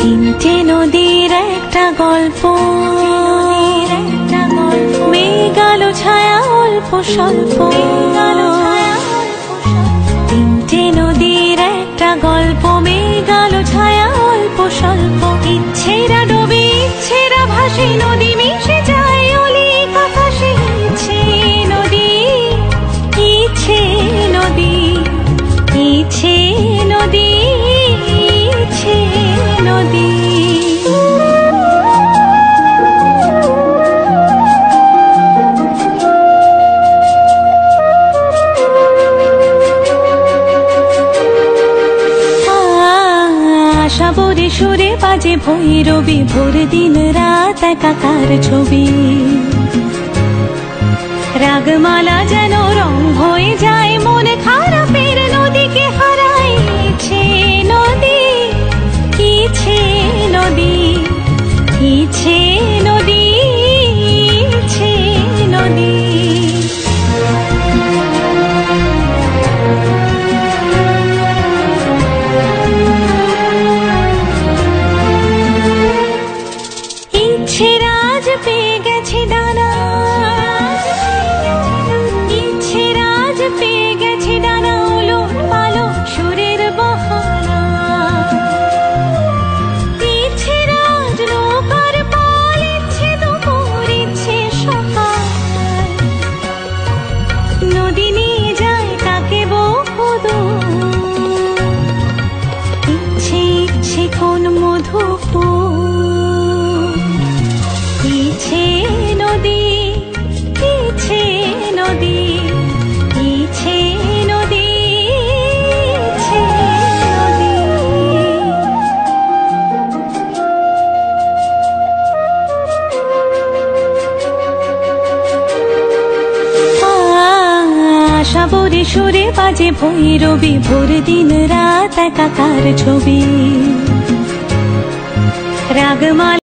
তিনটে নদীর একটা গল্প, মেঘ আলো ছায়া অল্প স্বল্প। তিনটে নদীর একটা গল্প, মেঘ আলো ছায়া অল্প স্বল্প। ইচ্ছেরা ডোবে ইচ্ছেরা ভাসে, নদী মিশে যায় অলিক আকাশে। ইচ্ছে নদী, ইচ্ছে নদী, ইচ্ছে নদী, ইচ্ছে নদী। আশাবরে সুরে বাজে ভৈরবী, ভোর দিন রাত একাকার ছবি। রাগমালা যেন রং হয়ে যায়, মনে খারাপের নদীকে হারায়। ইচ্ছে নদী, ইচ্ছে নদী, ইচ্ছে নদী, ইচ্ছে নদী। ইচ্ছেরা আজ পেয়ে গেছে ডানা, ইচ্ছেরা আজ পেয়ে গেছে ডানা, উলট পালট সুরের বাহানা। ইচ্ছেরা আজ নৌকার পাল, ইচ্ছে দুপুর, ইচ্ছে সকাল। নদী নিয়ে যায় তাকে বহুদূর, ইচ্ছে ইচ্ছে কোন মধুপুর। ইচ্ছে নদী, ইচ্ছে নদী, ইচ্ছে নদী, ইচ্ছে নদী। আশাবরে সুরে বাজে ভৈরবী, ভোর দিন রাত একাকার ছবি। রাগমালা